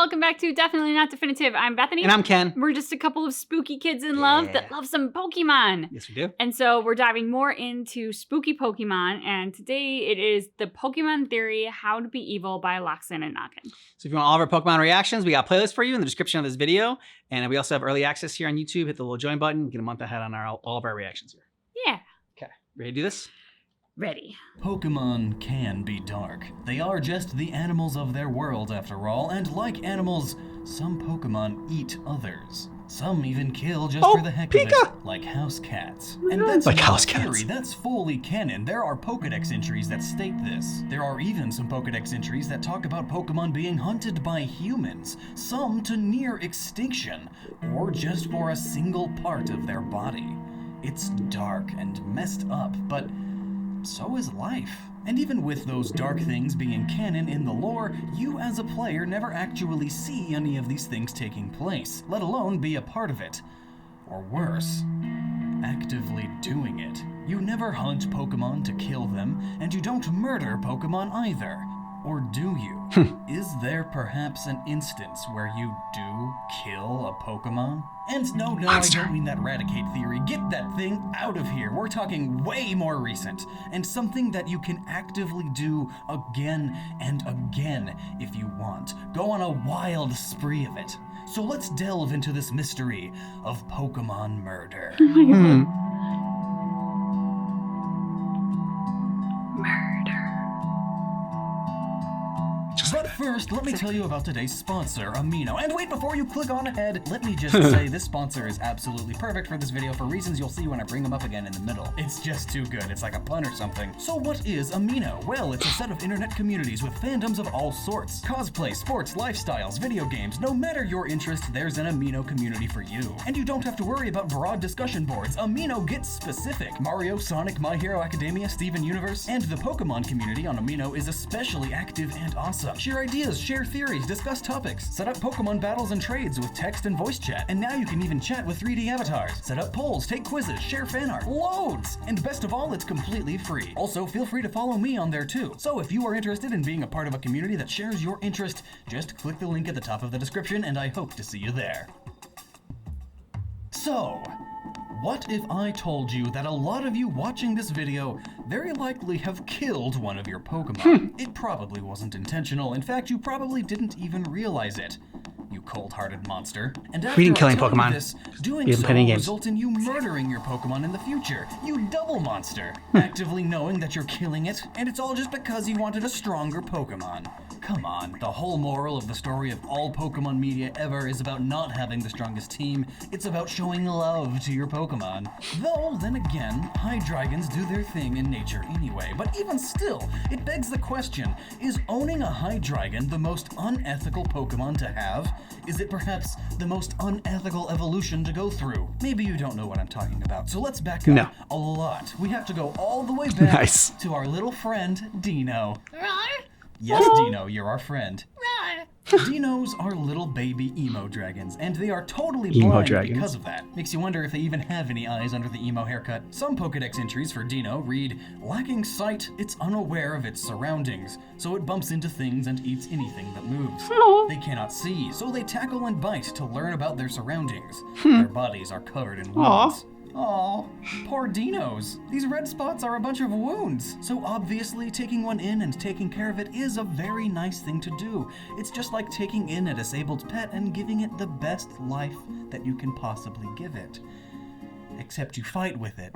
Welcome back to Definitely Not Definitive. I'm Bethany. And I'm Ken. We're just a couple of spooky kids in love that love some Pokemon. Yes, we do. And so we're diving more into spooky Pokemon. And today it is the Pokemon Theory, How to Be Evil by Lockstin and Noggin. So if you want all of our Pokemon reactions, we got a playlist for you in the description of this video. And we also have early access here on YouTube. Hit the little join button. Get a month ahead on all of our reactions here. Yeah. Okay. Ready to do this? Ready. Pokemon can be dark. They are just the animals of their world after all, and like animals, some Pokemon eat others. Some even kill just for the heck of it, like house cats. And that's like not house a theory, cats. that's fully canon. There are Pokedex entries that state this. There are even some Pokedex entries that talk about Pokemon being hunted by humans, some to near extinction, or just for a single part of their body. It's dark and messed up, but so is life. And even with those dark things being canon in the lore, you as a player never actually see any of these things taking place, let alone be a part of it. Or worse, actively doing it. You never hunt Pokemon to kill them, and you don't murder Pokemon either. Or do you? Is there perhaps an instance where you do kill a Pokemon? And no, Monster. I don't mean that Eradicate theory. Get that thing out of here. We're talking way more recent. And something that you can actively do again and again if you want. Go on a wild spree of it. So let's delve into this mystery of Pokemon murder. Murder. But first, let me tell you about today's sponsor, Amino. And wait, before you click on ahead, let me just say this sponsor is absolutely perfect for this video for reasons you'll see when I bring them up again in the middle. It's just too good. It's like a pun or something. So what is Amino? Well, it's a set of internet communities with fandoms of all sorts. Cosplay, sports, lifestyles, video games. No matter your interest, there's an Amino community for you. And you don't have to worry about broad discussion boards. Amino gets specific. Mario, Sonic, My Hero Academia, Steven Universe, and the Pokemon community on Amino is especially active and awesome. Share ideas, share theories, discuss topics, set up Pokemon battles and trades with text and voice chat, and now you can even chat with 3D avatars, set up polls, take quizzes, share fan art, loads! And best of all, it's completely free. Also, feel free to follow me on there too. So if you are interested in being a part of a community that shares your interest, just click the link at the top of the description and I hope to see you there. So, what if I told you that a lot of you watching this video very likely have killed one of your Pokemon? It probably wasn't intentional. In fact, you probably didn't even realize it. You cold-hearted monster. And after didn't kill any I tell you Pokemon. this, doing We so didn't play any will games. result in you murdering your Pokemon in the future. You double monster. Actively knowing that you're killing it, and it's all just because you wanted a stronger Pokemon. Come on, the whole moral of the story of all Pokemon media ever is about not having the strongest team. It's about showing love to your Pokemon. Though, then again, Hydreigons do their thing in nature anyway. But even still, it begs the question, is owning a Hydreigon the most unethical Pokemon to have? Is it perhaps the most unethical evolution to go through? Maybe you don't know what I'm talking about, so let's back up a lot. We have to go all the way back to our little friend, Dino. Yes, Dino, you're our friend. Dinos are little baby emo dragons, and they are totally blind because of that. Makes you wonder if they even have any eyes under the emo haircut. Some Pokedex entries for Dino read, lacking sight, it's unaware of its surroundings, so it bumps into things and eats anything that moves. They cannot see, so they tackle and bite to learn about their surroundings. Their bodies are covered in wounds. Aw, poor Dinos. These red spots are a bunch of wounds. So obviously taking one in and taking care of it is a very nice thing to do. It's just like taking in a disabled pet and giving it the best life that you can possibly give it. Except you fight with it.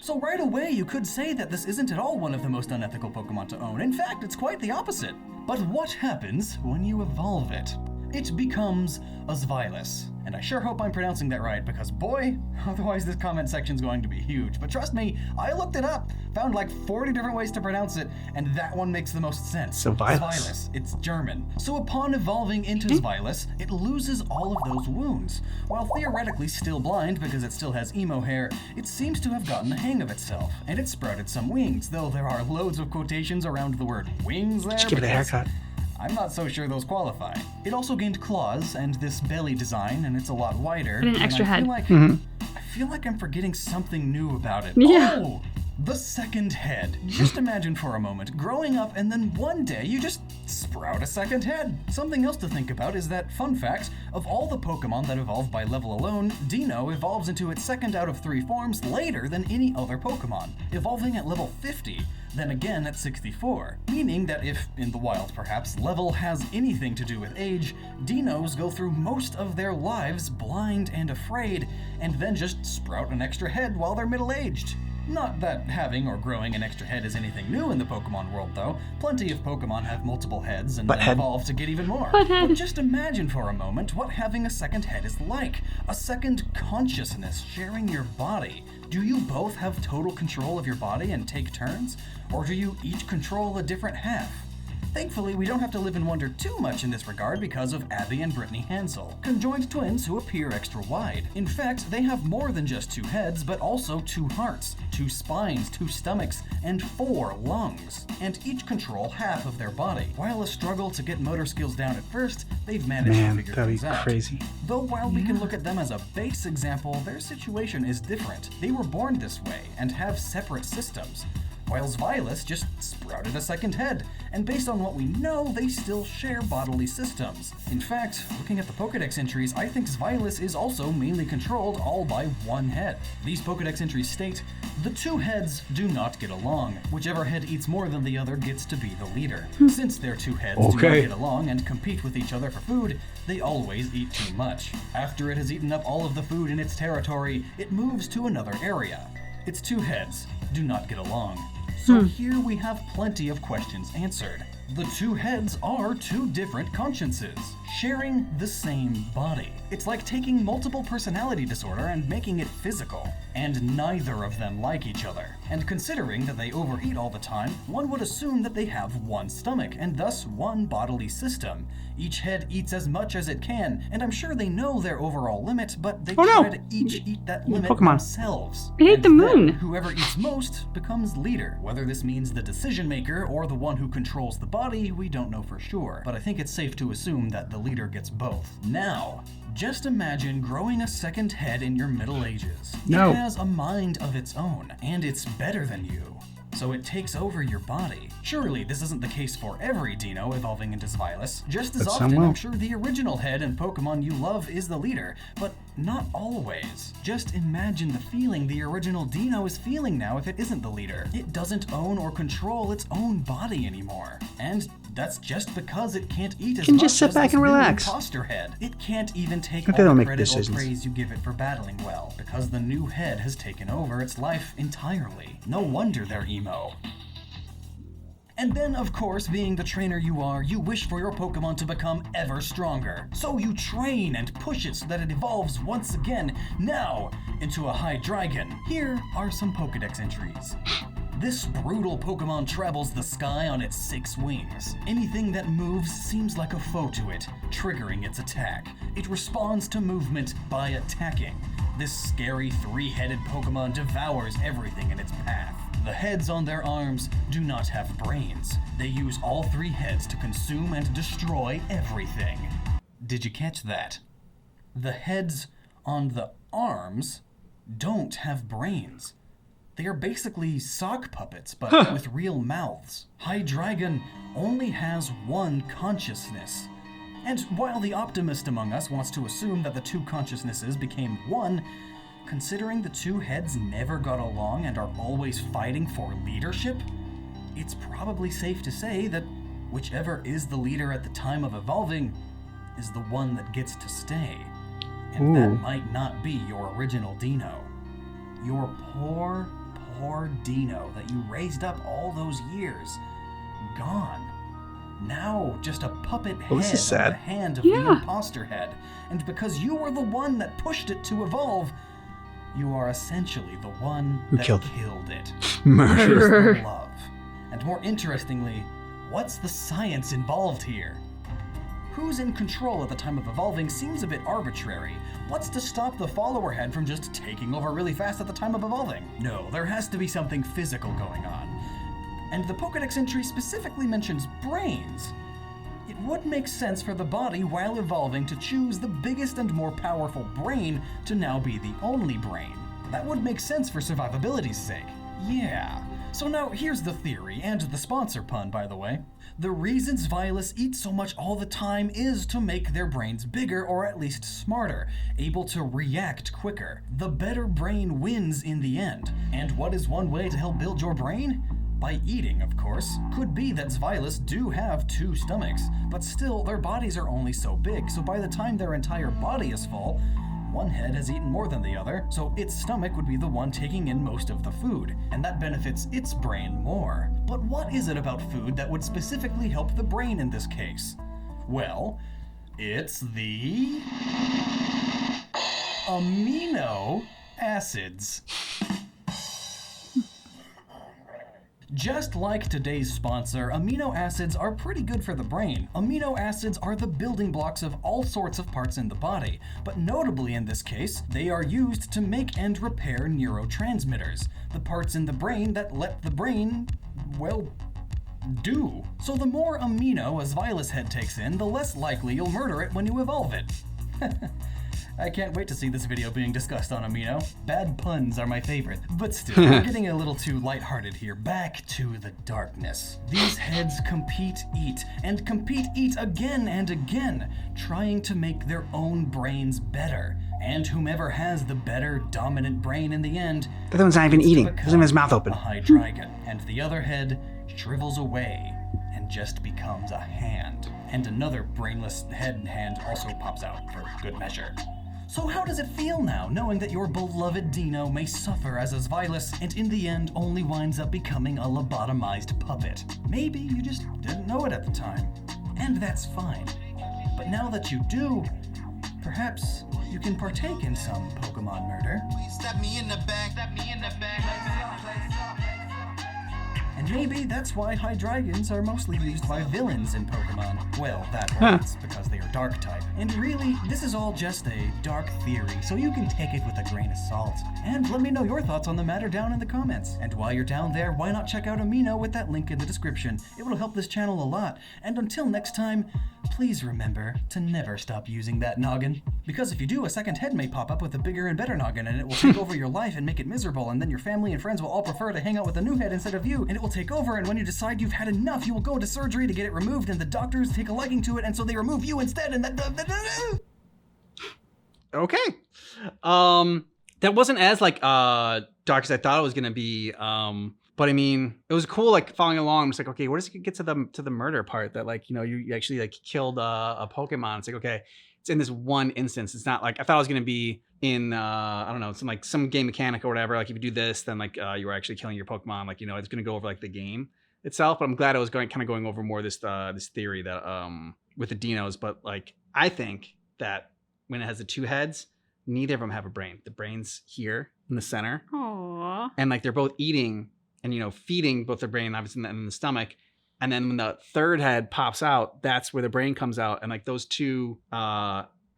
So right away you could say that this isn't at all one of the most unethical Pokemon to own. In fact, it's quite the opposite. But what happens when you evolve it? It becomes a Zweilous. And I sure hope I'm pronouncing that right, because boy, otherwise this comment section's going to be huge. But trust me, I looked it up, found like 40 different ways to pronounce it, and that one makes the most sense. Zweilous. It's German. So upon evolving into Zweilous, it loses all of those wounds. While theoretically still blind because it still has emo hair, it seems to have gotten the hang of itself, and it sprouted some wings, though there are loads of quotations around the word wings there. Just give it a haircut. I'm not so sure those qualify. It also gained claws and this belly design, and it's a lot wider. And an extra head. I feel like I'm forgetting something new about it. Yeah. Oh, The second head. Just imagine for a moment growing up and then one day you just sprout a second head. Something else to think about is that, fun fact, of all the Pokemon that evolve by level alone, Dino evolves into its second out of 3 forms later than any other Pokemon, evolving at level 50, then again at 64. Meaning that if, in the wild perhaps, level has anything to do with age, Dinos go through most of their lives blind and afraid, and then just sprout an extra head while they're middle-aged. Not that having or growing an extra head is anything new in the Pokemon world, though. Plenty of Pokemon have multiple heads and then evolve to get even more. But just imagine for a moment what having a second head is like. A second consciousness sharing your body. Do you both have total control of your body and take turns? Or do you each control a different half? Thankfully, we don't have to live in wonder too much in this regard because of Abby and Brittany Hansel, conjoined twins who appear extra wide. In fact, they have more than just 2 heads, but also 2 hearts, 2 spines, 2 stomachs, and 4 lungs, and each control half of their body. While a struggle to get motor skills down at first, they've managed to figure things out. Crazy. Though while we can look at them as a base example, their situation is different. They were born this way and have separate systems, while Violet just sprouted a second head, and based on what we know, they still share bodily systems. In fact, looking at the Pokedex entries, I think Violet is also mainly controlled all by 1 head. These Pokedex entries state, the 2 heads do not get along. Whichever head eats more than the other gets to be the leader. Since their 2 heads do not get along and compete with each other for food, they always eat too much. After it has eaten up all of the food in its territory, it moves to another area. Its 2 heads do not get along. So here we have plenty of questions answered. The 2 heads are 2 different consciences, sharing the same body. It's like taking multiple personality disorder and making it physical, and neither of them like each other. And considering that they overeat all the time, one would assume that they have 1 stomach, and thus 1 bodily system. Each head eats as much as it can, and I'm sure they know their overall limit, but they try to each eat that limit themselves. It hit the moon. Whoever eats most becomes leader. Whether this means the decision maker or the one who controls the body, we don't know for sure, but I think it's safe to assume that the leader gets both. Now, just imagine growing a second head in your middle ages. It has a mind of its own, and it's better than you, so it takes over your body. Surely this isn't the case for every Dino evolving into Xylis. Just as often, I'm sure the original head in Pokemon you love is the leader, but not always. Just imagine the feeling the original Dino is feeling now if it isn't the leader. It doesn't own or control its own body anymore. And that's just because it can't eat as much just sit as back this and new relax. imposter head. It can't even take They all don't the make credit or decisions. praise you give it for battling well, because the new head has taken over its life entirely. No wonder they're emo. And then, of course, being the trainer you are, you wish for your Pokemon to become ever stronger. So you train and push it so that it evolves once again, now, into a Hydreigon. Here are some Pokedex entries. This brutal Pokemon travels the sky on its 6 wings. Anything that moves seems like a foe to it, triggering its attack. It responds to movement by attacking. This scary 3-headed Pokemon devours everything in its path. The heads on their arms do not have brains. They use all 3 heads to consume and destroy everything. Did you catch that? The heads on the arms don't have brains. They are basically sock puppets, but with real mouths. Hydreigon only has 1 consciousness. And while the optimist among us wants to assume that the 2 consciousnesses became 1, considering the 2 heads never got along and are always fighting for leadership, it's probably safe to say that whichever is the leader at the time of evolving is the one that gets to stay. And that might not be your original Dino. Your poor Dino that you raised up all those years, gone. Now just a puppet head on the hand of the imposter head. And because you were the one that pushed it to evolve, you are essentially the one that killed it. Murder. Love. And more interestingly, what's the science involved here? Who's in control at the time of evolving seems a bit arbitrary. What's to stop the follower head from just taking over really fast at the time of evolving? No, there has to be something physical going on. And the Pokedex entry specifically mentions brains. It would make sense for the body while evolving to choose the biggest and more powerful brain to now be the only brain. That would make sense for survivability's sake. Yeah. So now here's the theory, and the sponsor pun, by the way. The reasons violists eat so much all the time is to make their brains bigger, or at least smarter, able to react quicker. The better brain wins in the end. And what is one way to help build your brain? By eating, of course. Could be that Zvilists do have 2 stomachs, but still, their bodies are only so big, so by the time their entire body is full, one head has eaten more than the other, so its stomach would be the one taking in most of the food, and that benefits its brain more. But what is it about food that would specifically help the brain in this case? Well, it's the amino acids. Just like today's sponsor, amino acids are pretty good for the brain. Amino acids are the building blocks of all sorts of parts in the body, but notably in this case, they are used to make and repair neurotransmitters, the parts in the brain that let the brain, well, do. So the more amino a Zvilus head takes in, the less likely you'll murder it when you evolve it. I can't wait to see this video being discussed on amino. Bad puns are my favorite. But still, we're getting a little too lighthearted here. Back to the darkness. These heads compete eat again and again, trying to make their own brains better. And whomever has the better, dominant brain in the end, The other one's not even eating. He doesn't have his mouth open. a high dragon, and the other head shrivels away and just becomes a hand. And another brainless head and hand also pops out for good measure. So how does it feel now, knowing that your beloved Dino may suffer as a Zvilus and in the end only winds up becoming a lobotomized puppet? Maybe you just didn't know it at the time. And that's fine. But now that you do, perhaps you can partake in some Pokemon murder. Stab me in the back, stab me in the back. And maybe that's why Hydreigons are mostly used by villains in Pokemon. Well, that or it's because they are dark type. And really, this is all just a dark theory, so you can take it with a grain of salt. And let me know your thoughts on the matter down in the comments. And while you're down there, why not check out Amino with that link in the description? It will help this channel a lot. And until next time, please remember to never stop using that noggin. Because if you do, a second head may pop up with a bigger and better noggin, and it will take over your life and make it miserable, and then your family and friends will all prefer to hang out with a new head instead of you, and it will take over, and when you decide you've had enough, you will go into surgery to get it removed, and the doctors take a liking to it, and so they remove you instead, and that... Okay. That wasn't as dark as I thought it was gonna be. But I mean, it was cool following along. I'm just like, okay, where does it get to the murder part that you actually killed a Pokemon? It's like, okay, it's in this one instance. It's not like I thought it was gonna be in I don't know, some game mechanic or whatever. Like if you do this, then you were actually killing your Pokemon. It's gonna go over the game itself. But I'm glad it was going over more this theory that with the dinos. But I think that when it has the 2 heads, neither of them have a brain. The brain's here in the center. Aww. And they're both eating and feeding both their brain obviously in the stomach. And then when the 3rd head pops out, that's where the brain comes out. And those 2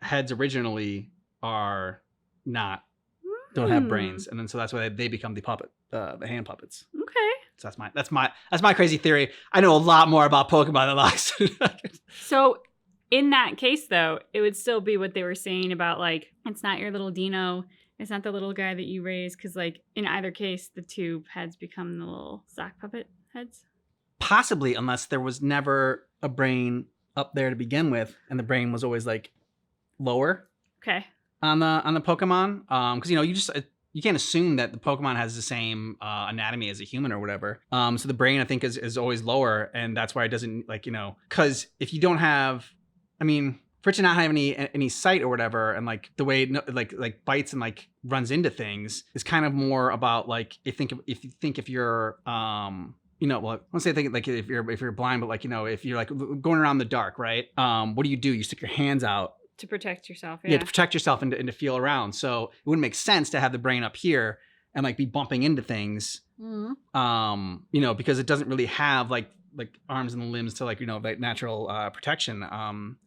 heads originally are don't have brains. And then so that's why they become the puppet, the hand puppets. Okay. So that's my crazy theory. I know a lot more about Pokemon than Lockstin. So in that case, though, it would still be what they were saying about it's not your little Dino. It's not the little guy that you raise, because in either case, the 2 heads become the little sock puppet heads. Possibly, unless there was never a brain up there to begin with, and the brain was always lower. Okay. On the Pokemon, because you can't assume that the Pokemon has the same anatomy as a human or whatever. So the brain I think is always lower, and that's why it doesn't because if you don't have, for it to not have any sight or whatever, and the way it bites and runs into things is kind of more about if you're well, I won't say if you're blind, but if you're going around the dark, right? What do? You stick your hands out To protect yourself. yeah, to protect yourself and to feel around. So it wouldn't make sense to have the brain up here and be bumping into things. Mm-hmm. Because it doesn't really have arms and limbs to natural protection.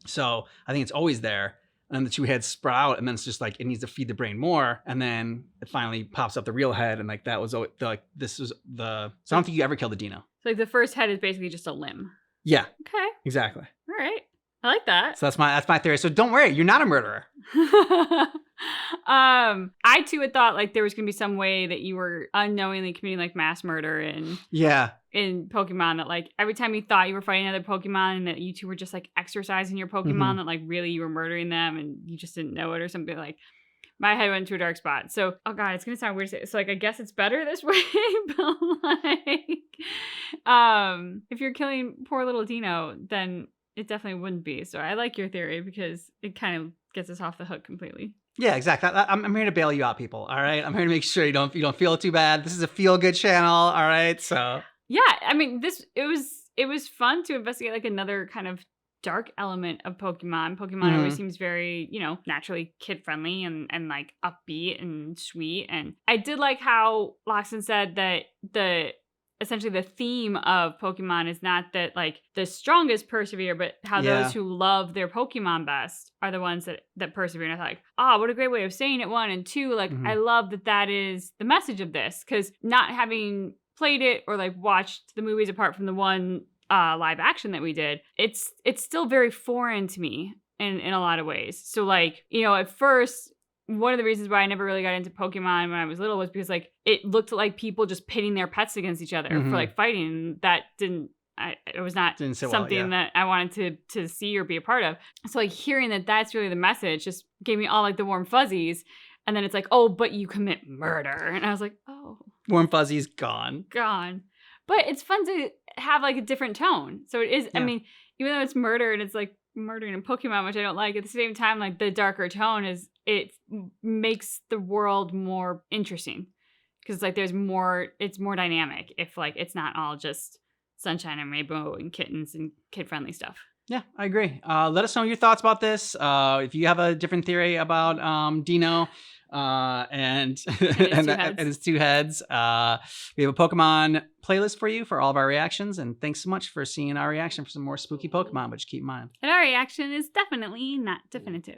So I think it's always there. And the 2 heads sprout out, and then it's just it needs to feed the brain more, and then it finally pops up the real head, and that was this was the. So I don't think you ever killed a Dino. So the first head is basically just a limb. Yeah. Okay. Exactly. All right. I like that. So that's my theory. So don't worry, you're not a murderer. I too had thought like there was gonna be some way that you were unknowingly committing like mass murder in Pokemon, that like every time you thought you were fighting another Pokemon and that you two were just like exercising your Pokemon, that like really you were murdering them and you just didn't know it or something. Like my head went to a dark spot. So, oh god, it's gonna sound weird to say. So like I guess it's better this way, but like if you're killing poor little Dino, then it definitely wouldn't be. So I like your theory because it kind of gets us off the hook completely. Yeah, exactly. I'm here to bail you out, people. All right, I'm here to make sure you don't feel too bad. This is a feel good channel. All right, so yeah, I mean, it was fun to investigate like another kind of dark element of Pokemon. Pokemon always seems very, naturally kid friendly and like upbeat and sweet. And I did like how Lockstin said that essentially the theme of Pokemon is not that like the strongest persevere, but how those who love their Pokemon best are the ones that persevere. And I thought like, what a great way of saying it. 1 and 2, like I love that is the message of this, because not having played it or like watched the movies apart from the one live action that we did, it's still very foreign to me in a lot of ways. So like, at first, one of the reasons why I never really got into Pokemon when I was little was because like it looked like people just pitting their pets against each other for like fighting. That it was not something that I wanted to see or be a part of. So like hearing that that's really the message just gave me all like the warm fuzzies. And then it's like, oh, but you commit murder. And I was like, oh. Warm fuzzies gone. But it's fun to have like a different tone. So it is, I mean, even though it's murder and it's like murdering a Pokemon, which I don't like, at the same time, like the darker tone it makes the world more interesting. Because like it's more dynamic if like it's not all just sunshine and rainbow and kittens and kid-friendly stuff. Yeah, I agree. Let us know your thoughts about this. If you have a different theory about Dino and his 2 heads, we have a Pokemon playlist for you for all of our reactions. And thanks so much for seeing our reaction for some more spooky Pokemon, but just keep in mind. And our reaction is definitely not definitive.